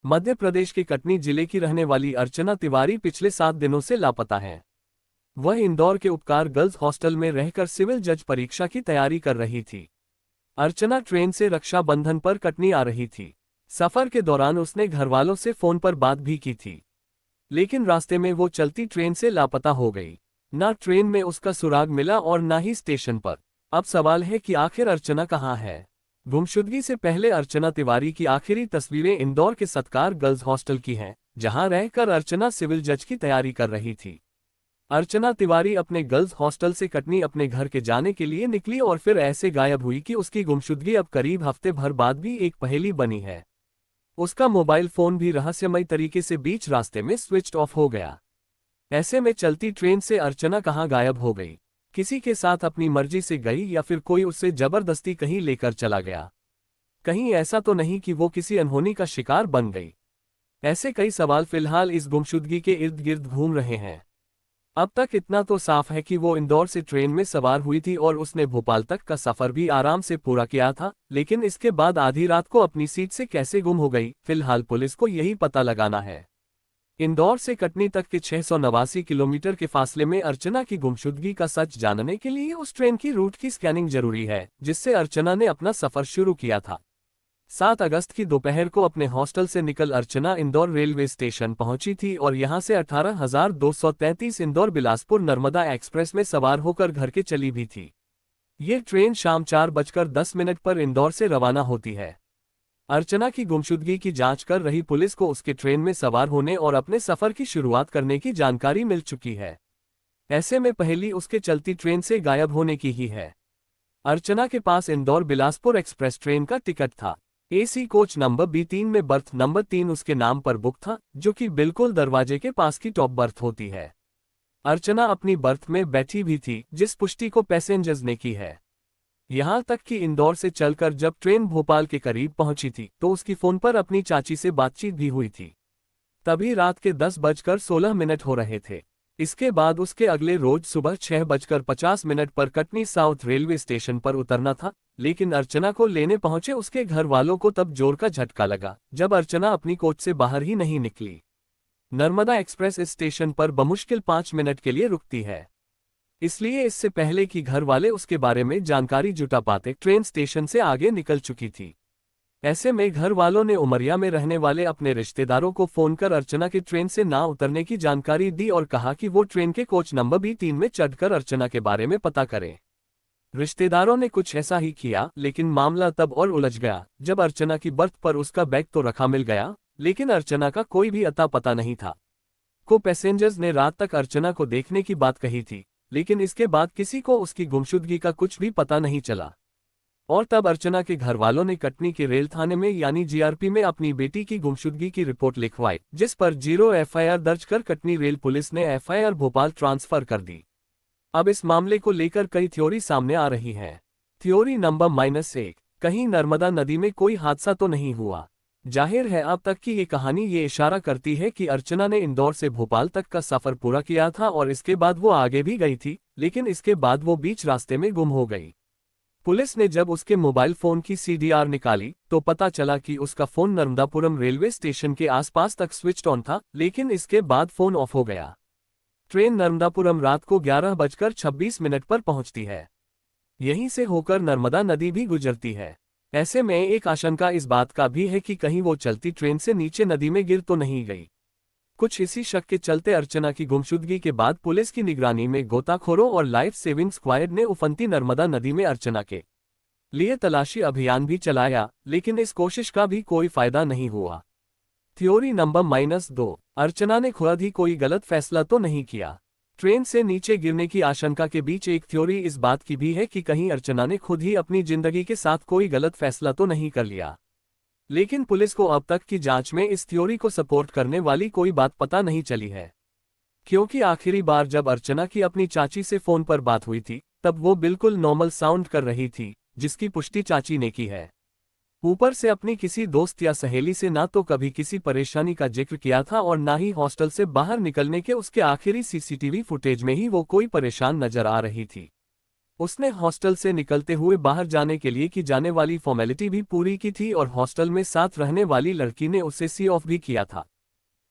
मध्य प्रदेश के कटनी जिले की रहने वाली अर्चना तिवारी पिछले 7 दिनों से लापता है। वह इंदौर के उपकार गर्ल्स हॉस्टल में रहकर सिविल जज परीक्षा की तैयारी कर रही थी। अर्चना ट्रेन से रक्षाबंधन पर कटनी आ रही थी। सफर के दौरान उसने घरवालों से फोन पर बात भी की थी, लेकिन रास्ते में वो चलती ट्रेन से लापता हो गई। ना ट्रेन में उसका सुराग मिला और ना ही स्टेशन पर। अब सवाल है कि आखिर अर्चना कहाँ है। गुमशुदगी से पहले अर्चना तिवारी की आखिरी तस्वीरें इंदौर के सत्कार गर्ल्स हॉस्टल की हैं, जहां रहकर अर्चना सिविल जज की तैयारी कर रही थी। अर्चना तिवारी अपने गर्ल्स हॉस्टल से कटनी अपने घर के जाने के लिए निकली और फिर ऐसे गायब हुई कि उसकी गुमशुदगी अब करीब हफ्ते भर बाद भी एक पहेली बनी है। उसका मोबाइल फोन भी रहस्यमय तरीके से बीच रास्ते में स्विच ऑफ हो गया। ऐसे में चलती ट्रेन से अर्चना कहाँ गायब हो गई? किसी के साथ अपनी मर्जी से गई या फिर कोई उसे जबरदस्ती कहीं लेकर चला गया? कहीं ऐसा तो नहीं कि वो किसी अनहोनी का शिकार बन गई? ऐसे कई सवाल फिलहाल इस गुमशुदगी के इर्द गिर्द घूम रहे हैं। अब तक इतना तो साफ है कि वो इंदौर से ट्रेन में सवार हुई थी और उसने भोपाल तक का सफर भी आराम से पूरा किया था, लेकिन इसके बाद आधी रात को अपनी सीट से कैसे गुम हो गई, फिलहाल पुलिस को यही पता लगाना है। इंदौर से कटनी तक के 689 किलोमीटर के फासले में अर्चना की गुमशुदगी का सच जानने के लिए उस ट्रेन की रूट की स्कैनिंग जरूरी है, जिससे अर्चना ने अपना सफर शुरू किया था। 7 अगस्त की दोपहर को अपने हॉस्टल से निकल अर्चना इंदौर रेलवे स्टेशन पहुंची थी और यहां से 18,233 इंदौर बिलासपुर नर्मदा एक्सप्रेस में सवार होकर घर के चली भी थी। ये ट्रेन शाम 4:10 पर इंदौर से रवाना होती है। अर्चना की गुमशुदगी की जांच कर रही पुलिस को उसके ट्रेन में सवार होने और अपने सफर की शुरुआत करने की जानकारी मिल चुकी है। ऐसे में पहली उसके चलती ट्रेन से गायब होने की ही है। अर्चना के पास इंदौर बिलासपुर एक्सप्रेस ट्रेन का टिकट था। एसी कोच नंबर B3 में बर्थ नंबर 3 उसके नाम पर बुक था, जो कि बिल्कुल दरवाजे के पास की टॉप बर्थ होती है। अर्चना अपनी बर्थ में बैठी भी थी, जिस पुष्टि को पैसेंजर्स ने की है। यहां तक कि इंदौर से चलकर जब ट्रेन भोपाल के करीब पहुंची थी तो उसकी फोन पर अपनी चाची से बातचीत भी हुई थी। तभी रात के 10:16 हो रहे थे। इसके बाद उसके अगले रोज सुबह 6:50 पर कटनी साउथ रेलवे स्टेशन पर उतरना था, लेकिन अर्चना को लेने पहुंचे उसके घर वालों को तब जोर का झटका लगा, जब अर्चना अपनी कोच से बाहर ही नहीं निकली। नर्मदा एक्सप्रेस इस स्टेशन पर बमुश्किल 5 मिनट के लिए रुकती है, इसलिए इससे पहले कि घर वाले उसके बारे में जानकारी जुटा पाते ट्रेन स्टेशन से आगे निकल चुकी थी। ऐसे में घर वालों ने उमरिया में रहने वाले अपने रिश्तेदारों को फोन कर अर्चना के ट्रेन से ना उतरने की जानकारी दी और कहा कि वो ट्रेन के कोच नंबर B3 में चढ़कर अर्चना के बारे में पता करें। रिश्तेदारों ने कुछ ऐसा ही किया, लेकिन मामला तब और उलझ गया जब अर्चना की बर्थ पर उसका बैग तो रखा मिल गया, लेकिन अर्चना का कोई भी अता पता नहीं था। को पैसेंजर्स ने रात तक अर्चना को देखने की बात कही थी, लेकिन इसके बाद किसी को उसकी गुमशुदगी का कुछ भी पता नहीं चला। और तब अर्चना के घर वालों ने कटनी के रेल थाने में यानी GRP में अपनी बेटी की गुमशुदगी की रिपोर्ट लिखवाई, जिस पर 0 FIR दर्ज कर कटनी रेल पुलिस ने FIR भोपाल ट्रांसफर कर दी। अब इस मामले को लेकर कई थ्योरी सामने आ रही हैं। थ्योरी नंबर -1, कहीं नर्मदा नदी में कोई हादसा तो नहीं हुआ। जाहिर है अब तक की ये कहानी ये इशारा करती है कि अर्चना ने इंदौर से भोपाल तक का सफर पूरा किया था और इसके बाद वो आगे भी गई थी, लेकिन इसके बाद वो बीच रास्ते में गुम हो गई। पुलिस ने जब उसके मोबाइल फोन की CDR निकाली तो पता चला कि उसका फोन नर्मदापुरम रेलवे स्टेशन के आसपास तक स्विच्ड ऑन था, लेकिन इसके बाद फोन ऑफ हो गया। ट्रेन नर्मदापुरम रात को 11:26 पर पहुंचती है। यहीं से होकर नर्मदा नदी भी गुजरती है। ऐसे में एक आशंका इस बात का भी है कि कहीं वो चलती ट्रेन से नीचे नदी में गिर तो नहीं गई। कुछ इसी शक के चलते अर्चना की गुमशुदगी के बाद पुलिस की निगरानी में गोताखोरों और लाइफ सेविंग स्क्वाड ने उफनती नर्मदा नदी में अर्चना के लिए तलाशी अभियान भी चलाया, लेकिन इस कोशिश का भी कोई फायदा नहीं हुआ। थ्योरी नंबर -2, अर्चना ने खुद ही कोई गलत फैसला तो नहीं किया। ट्रेन से नीचे गिरने की आशंका के बीच एक थ्योरी इस बात की भी है कि कहीं अर्चना ने खुद ही अपनी जिंदगी के साथ कोई गलत फैसला तो नहीं कर लिया। लेकिन पुलिस को अब तक की जांच में इस थ्योरी को सपोर्ट करने वाली कोई बात पता नहीं चली है, क्योंकि आखिरी बार जब अर्चना की अपनी चाची से फोन पर बात हुई थी तब वो बिल्कुल नॉर्मल साउंड कर रही थी, जिसकी पुष्टि चाची ने की है। ऊपर से अपनी किसी दोस्त या सहेली से ना तो कभी किसी परेशानी का जिक्र किया था और ना ही हॉस्टल से बाहर निकलने के उसके आखिरी CCTV फुटेज में ही वो कोई परेशान नजर आ रही थी। उसने हॉस्टल से निकलते हुए बाहर जाने के लिए की जाने वाली फॉर्मेलिटी भी पूरी की थी और हॉस्टल में साथ रहने वाली लड़की ने उसे सी ऑफ भी किया था।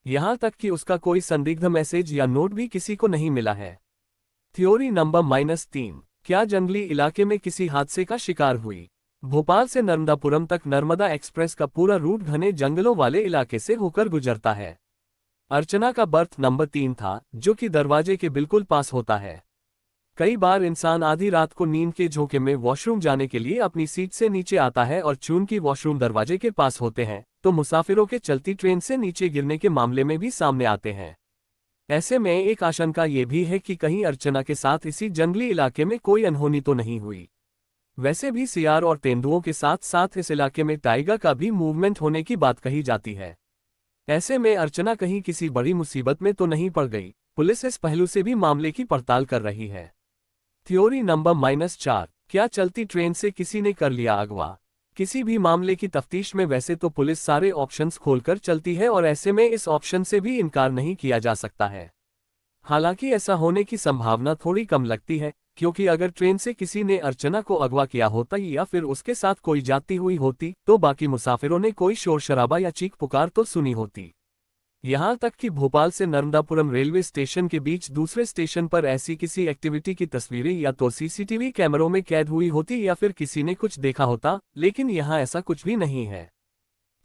यहां तक कि उसका कोई संदिग्ध मैसेज या नोट भी किसी को नहीं मिला है। थ्योरी नंबर -3, क्या जंगली इलाके में किसी हादसे का शिकार हुई? भोपाल से नर्मदापुरम तक नर्मदा एक्सप्रेस का पूरा रूट घने जंगलों वाले इलाके से होकर गुजरता है। अर्चना का बर्थ नंबर 3 था, जो कि दरवाजे के बिल्कुल पास होता है। कई बार इंसान आधी रात को नींद के झोंके में वॉशरूम जाने के लिए अपनी सीट से नीचे आता है और चूंकि वॉशरूम दरवाजे के पास होते हैं, तो मुसाफिरों के चलती ट्रेन से नीचे गिरने के मामले में भी सामने आते हैं। ऐसे में एक आशंका ये भी है कि कहीं अर्चना के साथ इसी जंगली इलाके में कोई अनहोनी तो नहीं हुई। वैसे भी सियार और तेंदुओं के साथ साथ इस इलाके में टाइगर का भी मूवमेंट होने की बात कही जाती है। ऐसे में अर्चना कहीं किसी बड़ी मुसीबत में तो नहीं पड़ गई। पुलिस इस पहलू से भी मामले की पड़ताल कर रही है। थ्योरी नंबर -4, क्या चलती ट्रेन से किसी ने कर लिया अगवा? किसी भी मामले की तफ्तीश में वैसे तो पुलिस सारे ऑप्शंस खोलकर चलती है और ऐसे में इस ऑप्शन से भी इनकार नहीं किया जा सकता है। हालांकि ऐसा होने की संभावना थोड़ी कम लगती है, क्योंकि अगर ट्रेन से किसी ने अर्चना को अगवा किया होता या फिर उसके साथ कोई जाती हुई होती, तो बाकी मुसाफिरों ने कोई शोर शराबा या चीख पुकार तो सुनी होती। यहां तक कि भोपाल से नर्मदापुरम रेलवे स्टेशन के बीच दूसरे स्टेशन पर ऐसी किसी एक्टिविटी की तस्वीरें या तो सीसीटीवी कैमरों में कैद हुई होती या फिर किसी ने कुछ देखा होता, लेकिन यहां ऐसा कुछ भी नहीं है।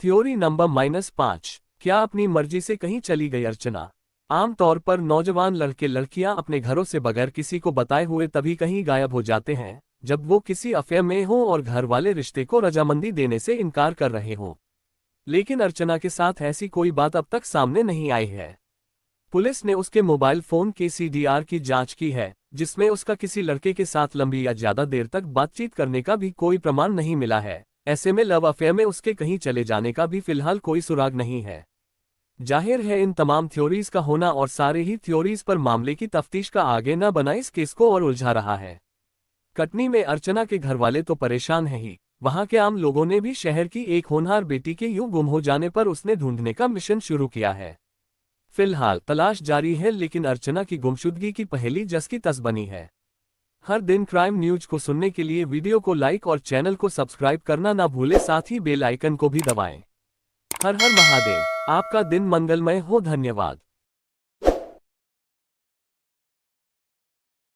थ्योरी नंबर -5, क्या अपनी मर्जी से कहीं चली गई अर्चना? आमतौर पर नौजवान लड़के लड़कियां अपने घरों से बगैर किसी को बताए हुए तभी कहीं गायब हो जाते हैं, जब वो किसी अफेयर में हों और घर वाले रिश्ते को रजामंदी देने से इनकार कर रहे हों। लेकिन अर्चना के साथ ऐसी कोई बात अब तक सामने नहीं आई है। पुलिस ने उसके मोबाइल फोन के CDR की जांच की है, जिसमें उसका किसी लड़के के साथ लंबी या ज्यादा देर तक बातचीत करने का भी कोई प्रमाण नहीं मिला है। ऐसे में लव अफेयर में उसके कहीं चले जाने का भी फिलहाल कोई सुराग नहीं है। जाहिर है इन तमाम थ्योरीज का होना और सारे ही थ्योरीज पर मामले की तफ्तीश का आगे न बना इस केस को और उलझा रहा है। कटनी में अर्चना के घरवाले तो परेशान हैं ही, वहां के आम लोगों ने भी शहर की एक होनहार बेटी के यूं गुम हो जाने पर उसने ढूंढने का मिशन शुरू किया है। फिलहाल तलाश जारी है, लेकिन अर्चना की गुमशुदगी की पहेली जस की तस बनी है। हर दिन क्राइम न्यूज को सुनने के लिए वीडियो को लाइक और चैनल को सब्सक्राइब करना ना भूले, साथ ही बेल आइकन को भी दबाएं। हर हर महादेव। आपका दिन मंगलमय हो। धन्यवाद।